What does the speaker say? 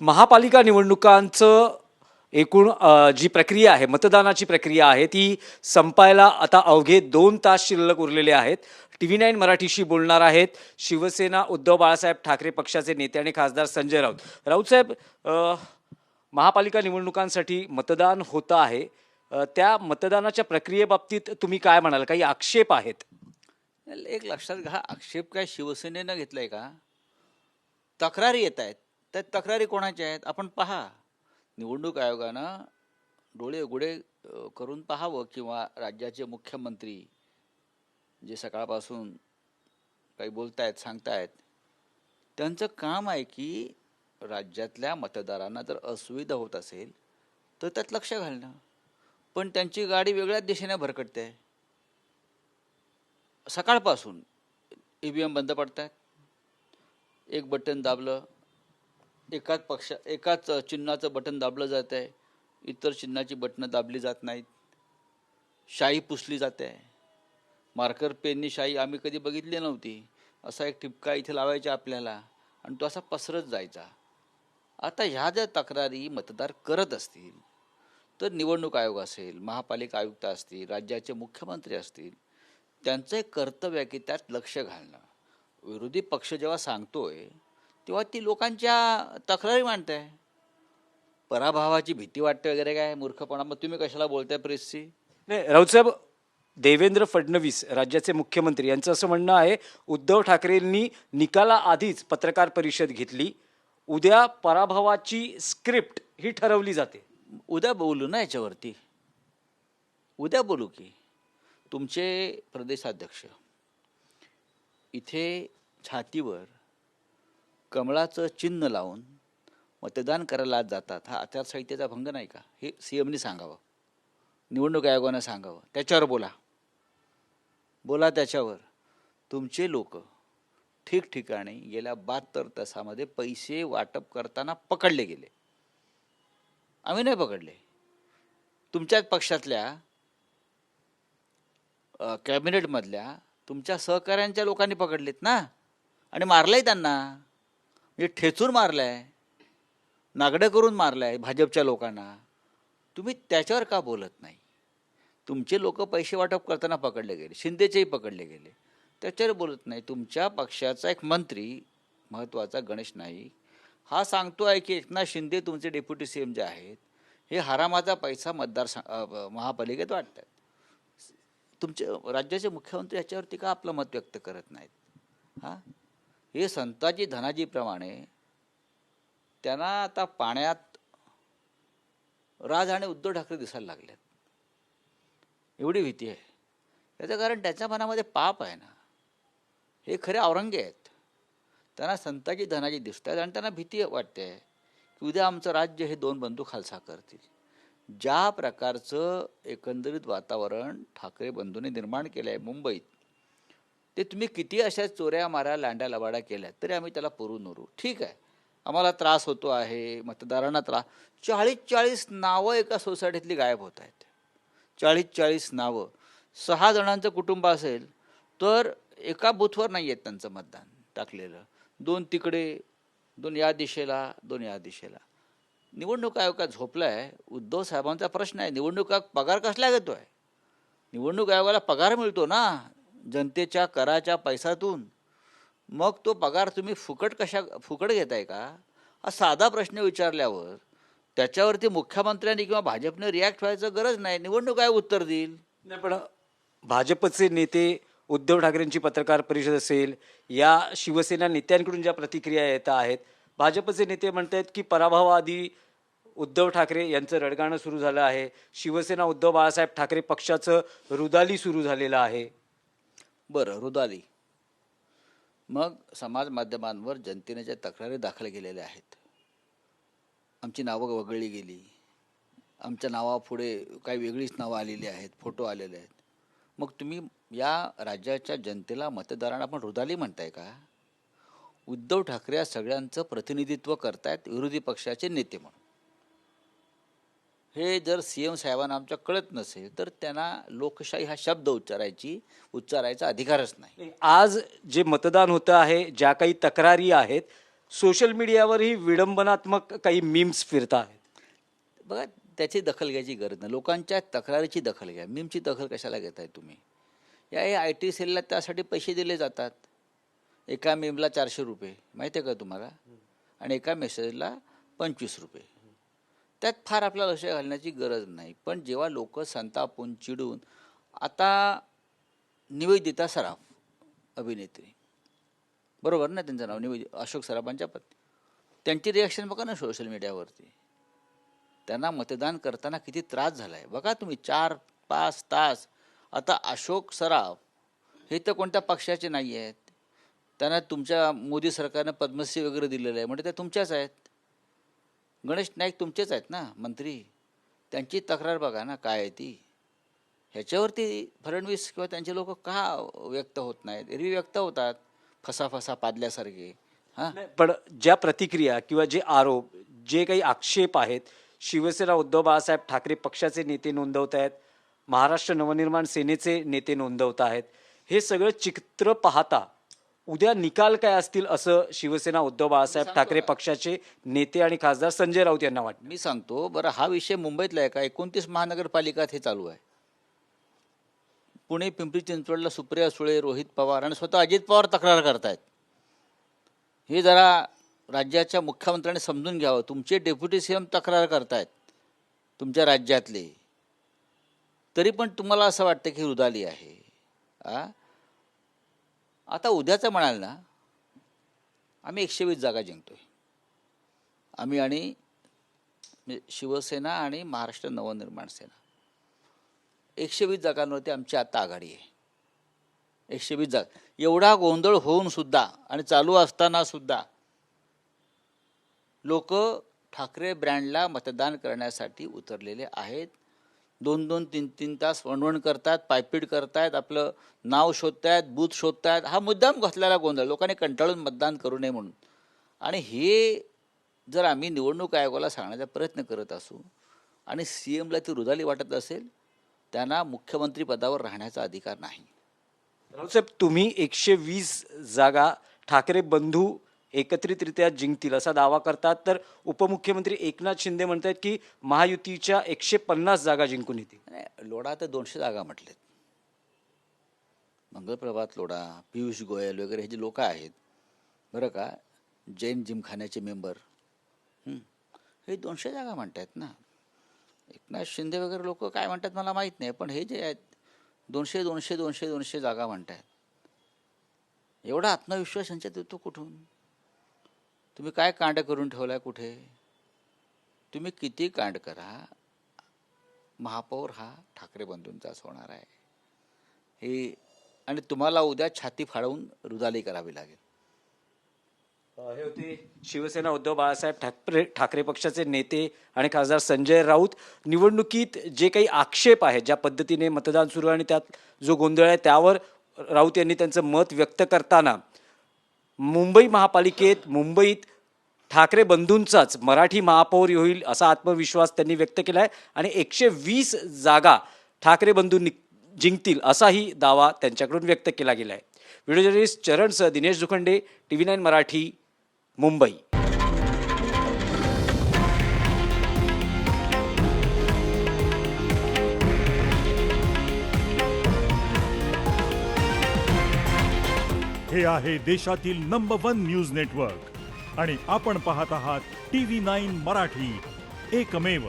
महापालिका निवडणुकांचं एकूण जी प्रक्रिया आहे, मतदानाची प्रक्रिया आहे, ती संपायला आता अवघे 2 तास शिल्लक उरलेले आहेत. TV9 मराठीशी बोलणार आहेत शिवसेना उद्धव बाळासाहेब ठाकरे पक्षाचे नेते आणि खासदार संजय राऊत. राऊत साहेब, महापालिका निवडणुकांसाठी मतदान होतं आहे. त्या मतदानाच्या प्रक्रियेबाबतीत तुम्ही काय म्हणाल? काही आक्षेप आहेत? एक लक्षात घ्या, आक्षेप काय शिवसेनेनं घेतलाय का? तक्रारी येत आहेत. त्या तक्रारी कोणाच्या आहेत आपण पहा. निवडणूक आयोगानं डोळे उघडे करून पाहावं, किंवा राज्याचे मुख्यमंत्री जे सकाळपासून काही बोलतायत सांगतायत, त्यांचं काम आहे की राज्यातल्या मतदारांना जर असुविधा होत असेल तर त्यात लक्ष घालणं. पण त्यांची गाडी वेगळ्याच दिशेने भरकटते आहे. सकाळपासून EVM बंद पडतात. एक बटन दाबलं, एकाच चिन्हाचं बटन दाबलं जात आहे, इतर चिन्हाची बटणं दाबली जात नाहीत. शाई पुसली जाते आहे. मार्कर पेननी शाई आम्ही कधी बघितली नव्हती. असा एक ठिपका इथे लावायचा आपल्याला आणि तो असा पसरत जायचा. आता ह्या ज्या तक्रारी मतदार करत असतील तर निवडणूक आयोग असेल, महापालिका आयुक्त असतील, राज्याचे मुख्यमंत्री असतील, त्यांचं एक कर्तव्य आहे की त्यात लक्ष घालणं. विरोधी पक्ष जेव्हा सांगतोय तेव्हा ती लोकांच्या तक्रारी मांडताय. पराभवाची भीती वाटते वगैरे काय मूर्खपणा. मग तुम्ही कशाला बोलताय प्रेसशी? नाही राऊत साहेब, देवेंद्र फडणवीस राज्याचे मुख्यमंत्री यांचं असं म्हणणं आहे, उद्धव ठाकरेंनी निकाला आधीच पत्रकार परिषद घेतली. उद्या पराभवाची स्क्रिप्ट ही ठरवली जाते. उद्या बोलू ना याच्यावरती. उद्या बोलू की. तुमचे प्रदेशाध्यक्ष इथे छातीवर कमळाचं चिन्ह लावून मतदान करायला आज जातात. हा आचारसंहितेचा भंग नाही का? हे CMनी सांगावं, निवडणूक आयोगानं सांगावं. त्याच्यावर बोला त्याच्यावर. तुमचे लोक ठिकठिकाणी गेल्या 72 तासामध्ये पैसे वाटप करताना पकडले गेले. आम्ही नाही पकडले. तुमच्याच पक्षातल्या कॅबिनेटमधल्या तुमच्या सहकाऱ्यांच्या लोकांनी पकडलेत ना, आणि मारलंय त्यांना. म्हणजे ठेचून मारलंय, नागडं करून मारलंय भाजपच्या लोकांना. तुम्ही त्याच्यावर का बोलत नाही? तुमचे लोक पैसे वाटप करताना पकडले गेले, शिंदेचेही पकडले गेले, त्याच्यावर बोलत नाही. तुमच्या पक्षाचा एक मंत्री महत्त्वाचा गणेश नाईक हा सांगतो आहे की एकनाथ शिंदे तुमचे डेप्युटी CM जे आहेत हे हरामाचा पैसा महापालिकेत वाटतात. तुमचे राज्याचे मुख्यमंत्री याच्यावरती का आपलं मत व्यक्त करत नाहीत? हां, हे संताजी धनाजीप्रमाणे त्यांना आता पाण्यात राज आणि उद्धव ठाकरे दिसायला लागलेत. एवढी भीती आहे. याचं कारण त्याच्या मनामध्ये पाप आहे ना. हे खरे औरंगे आहेत. त्यांना संताजी धनाजी दिसत आहेत आणि त्यांना भीती वाटते की उद्या आमचं राज्य हे 2 बंधू खालसा करतील. ज्या प्रकारचं एकंदरीत वातावरण ठाकरे बंधूंनी निर्माण केलं आहे मुंबईत, ते तुम्ही किती अशा चोऱ्या माऱ्या लांड्या लबाड्या केल्या तरी आम्ही त्याला पुरून उरू. ठीक आहे, आम्हाला त्रास होतो आहे, मतदारांना त्रास. 40 नावं एका सोसायटीतली गायब होत आहेत. 40 नावं. 6 जणांचं कुटुंब असेल तर एका बूथवर नाही आहेत त्यांचं मतदान टाकलेलं. 2 तिकडे, 2 या दिशेला, 2 या दिशेला. निवडणूक आयोग का झोपला आहे? उद्धव साहेबांचा प्रश्न आहे. निवडणूक आयोग पगार कसला घेतो आहे? निवडणूक आयोगाला पगार मिळतो ना जनतेच्या कराच्या पैशातून. मग तो पगार तुम्ही फुकट घेताय का? हा साधा प्रश्न विचारल्यावर त्याच्यावरती मुख्यमंत्र्यांनी किंवा भाजपने रिॲक्ट व्हायचं गरज नाही. निवडणूक आयोग उत्तर देईल. नाही, पण भाजपचे नेते उद्धव ठाकरेंची पत्रकार परिषद असेल, या शिवसेना नेत्यांकडून ज्या प्रतिक्रिया येत आहेत, भाजपचे नेते म्हणत आहेत की पराभवाआधी उद्धव ठाकरे यांचं रडगाणं सुरू झालं आहे. शिवसेना उद्धव बाळासाहेब ठाकरे पक्षाचं रुदाली सुरू झालेलं आहे. बरं, रुदाली. मग समाज माध्यमांवर जनतेने ज्या तक्रारी दाखल केलेल्या आहेत, आमची नावं वगळली गेली, आमच्या नावापुढे काही वेगळीच नावं आलेली आहेत, फोटो आलेले आहेत. मग तुम्ही या राज्याच्या जनतेला, मतदारांना पण रुदाली म्हणताय का? उद्धव ठाकरे या सगळ्यांचं प्रतिनिधित्व करतायत विरोधी पक्षाचे नेते म्हणून. हे जर CM साहेबांना आमच्या कळत नसेल तर त्यांना लोकशाही हा शब्द उच्चारायचा अधिकारच नाही. आज जे मतदान होतं आहे, ज्या काही तक्रारी आहेत, सोशल मीडियावरही विडंबनात्मक काही मीम्स फिरत आहेत. बघा, त्याची दखल घ्यायची गरज नाही. लोकांच्या तक्रारीची दखल घ्या. मीमची दखल कशाला घेताय तुम्ही? या आय टी सेलला त्यासाठी पैसे दिले जातात. एका मीमला 400 रुपये, माहिती आहे का तुम्हाला? आणि एका मेसेजला 25 रुपये. त्यात फार आपल्याला लक्ष घालण्याची गरज नाही. पण जेव्हा लोक संतापून चिडून, आता निवेदिता सराफ अभिनेत्री, बरोबर ना त्यांचं नाव, अशोक सराफांच्या पत्नी, त्यांची रिॲक्शन बघा ना सोशल मीडियावरती. त्यांना मतदान करताना किती त्रास झाला आहे बघा तुम्ही. 4-5 तास. आता अशोक सराफ हे तर कोणत्या पक्षाचे नाही आहेत. त्यांना तुमच्या मोदी सरकारनं पद्मश्री वगैरे दिलेलं आहे, म्हणजे ते तुमच्याच आहेत. गणेश नाईक तुमचेच आहेत ना मंत्री. त्यांची तक्रार बघा ना काय आहे ती. ह्याच्यावरती फडणवीस किंवा त्यांचे लोक का व्यक्त होत नाहीत? एरवी व्यक्त होतात फसा पादल्यासारखे. हां, पण ज्या प्रतिक्रिया किंवा जे आरोप, जे काही आक्षेप आहेत, शिवसेना उद्धव बाळासाहेब ठाकरे पक्षाचे नेते नोंदवत आहेत, महाराष्ट्र नवनिर्माण सेनेचे नेते नोंदवत आहेत, हे सगळं चित्र पाहता उद्या निकाल काय असतील असं शिवसेना उद्धव बाळासाहेब ठाकरे पक्षाचे नेते आणि खासदार संजय राऊत यांना वाटतं. मी सांगतो बरं, हा विषय मुंबईतला आहे का? 29 महानगरपालिकात हे चालू आहे. पुणे, पिंपरी चिंचवडला सुप्रिया सुळे, रोहित पवार आणि स्वतः अजित पवार तक्रार करतायत. हे जरा राज्याच्या मुख्यमंत्र्यांनी समजून घ्यावं. तुमचे डेप्युटी सीएम तक्रार करतायत तुमच्या राज्यातले, तरी पण तुम्हाला असं वाटतं की रुदाली आहे. आता उद्याचं म्हणाल ना, आम्ही 120 जागा जिंकतोय. आम्ही आणि शिवसेना आणि महाराष्ट्र नवनिर्माण सेना 120 जागांवरती आमची आता आघाडी आहे. 120 जागा. एवढा गोंधळ होऊन सुद्धा आणि चालू असताना सुद्धा लोक ठाकरे ब्रँडला मतदान करण्यासाठी उतरलेले आहेत. 2-2, 3-3 तास वणवण करतात, पायपीट करतायत, आपलं नाव शोधतायत, बूथ शोधतायत. हा मुद्दाम घातलेला गोंधळ, लोकांनी कंटाळून मतदान करू नये म्हणून. आणि हे जर आम्ही निवडणूक आयोगाला सांगण्याचा प्रयत्न करत असू आणि सीएमला ती रुदाली वाटत असेल, त्यांना मुख्यमंत्री पदावर राहण्याचा अधिकार नाही. रावसाहेब, तुम्ही 120 जागा ठाकरे बंधू एकत्रितरित्या जिंकतील असा दावा करतात, तर उपमुख्यमंत्री एकनाथ शिंदे म्हणतात की महायुतीच्या 150 जागा जिंकून येतील. लोढा तर 200 जागा म्हटलेत. मंगलप्रभात लोढा, पियुष गोयल वगैरे हे जे लोक आहेत बरं का, जैन जिमखान्याचे मेंबर, हे 200 जागा म्हणतात ना. एकनाथ शिंदे वगैरे लोक काय म्हणतात मला माहीत नाही, पण हे जे आहेत 200 जागा म्हणतात. एवढा आत्मविश्वास यांच्यात येतो कुठून? तुम्ही काय कांड करून ठेवलाय कुठे? तुम्ही किती कांड करा, महापौर हा ठाकरे बंधूंचाच होणार आहे. हे आणि तुम्हाला उद्या छाती फाडवून रुदाली करावी लागेल. हे होते शिवसेना उद्धव बाळासाहेब ठाकरे पक्षाचे नेते आणि खासदार संजय राऊत. निवडणुकीत जे काही आक्षेप आहेत, ज्या पद्धतीने मतदान सुरू आहे आणि त्यात जो गोंधळ आहे, त्यावर राऊत यांनी त्यांचं मत व्यक्त करताना मुंबईत ठाकरे बंधूंचाच मराठी महापौर होईल असा आत्मविश्वास त्यांनी व्यक्त केला आहे आणि 120 जागा ठाकरे बंधू जिंकतील असाही दावा त्यांच्याकडून व्यक्त केला गेला आहे. व्हिडिओ जर्नलिस्ट चरणसह दिनेश दुखंडे, TV9 मराठी, मुंबई. हे आहे देशातील नंबर 1 न्यूज नेटवर्क आणि आपण पाहत आहात TV9 मराठी, एकमेव.